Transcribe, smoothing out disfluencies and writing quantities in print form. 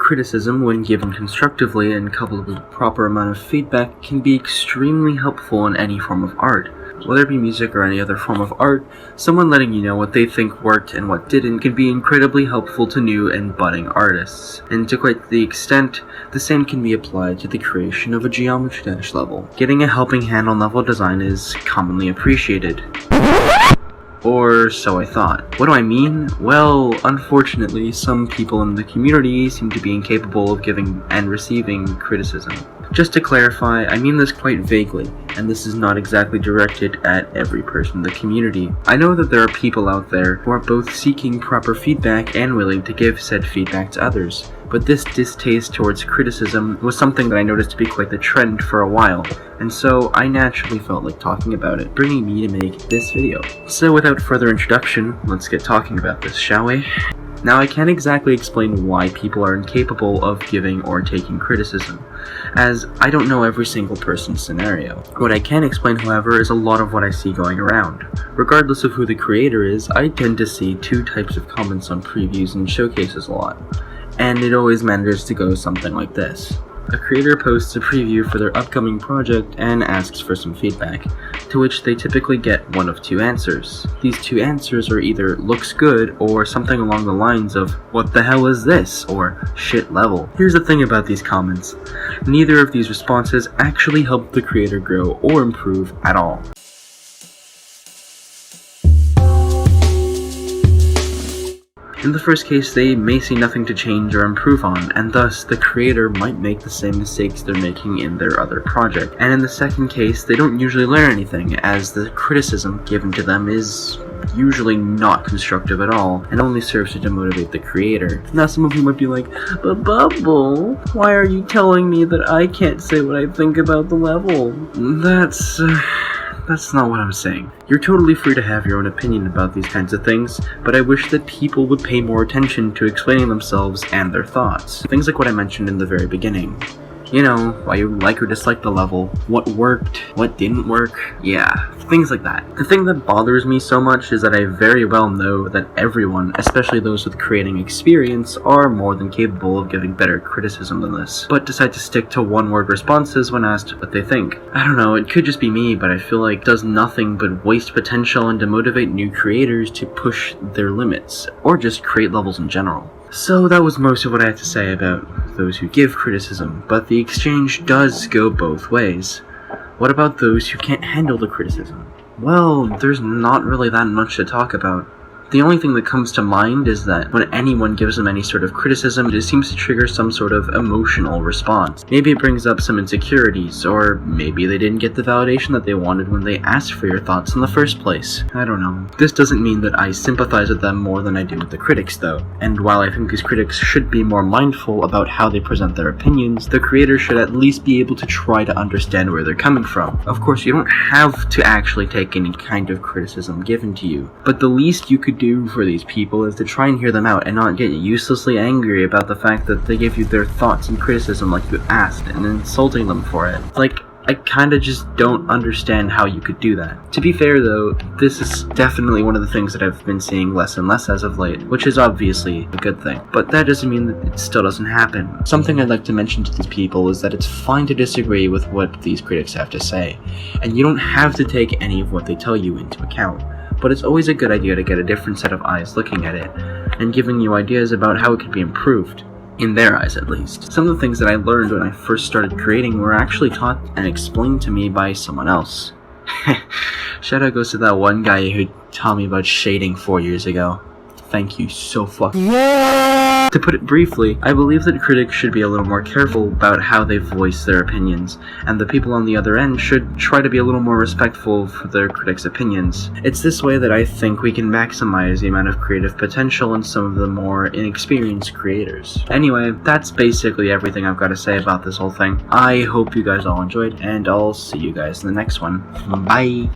Criticism, when given constructively and coupled with a proper amount of feedback, can be extremely helpful in any form of art. Whether it be music or any other form of art, someone letting you know what they think worked and what didn't can be incredibly helpful to new and budding artists. And to quite the extent, the same can be applied to the creation of a Geometry Dash level. Getting a helping hand on level design is commonly appreciated. Or so I thought. What do I mean? Well, unfortunately, some people in the community seem to be incapable of giving and receiving criticism. Just to clarify, I mean this quite vaguely, and this is not exactly directed at every person in the community. I know that there are people out there who are both seeking proper feedback and willing to give said feedback to others, but this distaste towards criticism was something that I noticed to be quite the trend for a while, and so I naturally felt like talking about it, bringing me to make this video. So without further introduction, let's get talking about this, shall we? Now, I can't exactly explain why people are incapable of giving or taking criticism, as I don't know every single person's scenario. What I can explain, however, is a lot of what I see going around. Regardless of who the creator is, I tend to see two types of comments on previews and showcases a lot, and it always manages to go something like this. A creator posts a preview for their upcoming project and asks for some feedback, to which they typically get one of two answers. These two answers are either looks good or something along the lines of what the hell is this or shit level. Here's the thing about these comments. Neither of these responses actually help the creator grow or improve at all. In the first case, they may see nothing to change or improve on, and thus the creator might make the same mistakes they're making in their other project. And in the second case, they don't usually learn anything, as the criticism given to them is usually not constructive at all, and only serves to demotivate the creator. Now some of you might be like, but Bubble, why are you telling me that I can't say what I think about the level? That's not what I'm saying. You're totally free to have your own opinion about these kinds of things, but I wish that people would pay more attention to explaining themselves and their thoughts. Things like what I mentioned in the very beginning. You know, why you like or dislike the level, what worked, what didn't work, yeah, things like that. The thing that bothers me so much is that I very well know that everyone, especially those with creating experience, are more than capable of giving better criticism than this, but decide to stick to one-word responses when asked what they think. I don't know, it could just be me, but I feel like it does nothing but waste potential and demotivate new creators to push their limits, or just create levels in general. So that was most of what I had to say about those who give criticism, but the exchange does go both ways. What about those who can't handle the criticism? Well, there's not really that much to talk about. The only thing that comes to mind is that when anyone gives them any sort of criticism, it seems to trigger some sort of emotional response. Maybe it brings up some insecurities, or maybe they didn't get the validation that they wanted when they asked for your thoughts in the first place. I don't know. This doesn't mean that I sympathize with them more than I do with the critics, though. And while I think these critics should be more mindful about how they present their opinions, the creator should at least be able to try to understand where they're coming from. Of course, you don't have to actually take any kind of criticism given to you, but the least you could do for these people is to try and hear them out and not get uselessly angry about the fact that they give you their thoughts and criticism like you asked and insulting them for it. Like, I kinda just don't understand how you could do that. To be fair though, this is definitely one of the things that I've been seeing less and less as of late, which is obviously a good thing. But that doesn't mean that it still doesn't happen. Something I'd like to mention to these people is that it's fine to disagree with what these critics have to say, and you don't have to take any of what they tell you into account. But it's always a good idea to get a different set of eyes looking at it, and giving you ideas about how it could be improved. In their eyes, at least. Some of the things that I learned when I first started creating were actually taught and explained to me by someone else. Shout out goes to that one guy who taught me about shading 4 years ago. Thank you so fucking much. To put it briefly, I believe that critics should be a little more careful about how they voice their opinions, and the people on the other end should try to be a little more respectful for their critics' opinions. It's this way that I think we can maximize the amount of creative potential in some of the more inexperienced creators. Anyway, that's basically everything I've got to say about this whole thing. I hope you guys all enjoyed, and I'll see you guys in the next one. Bye!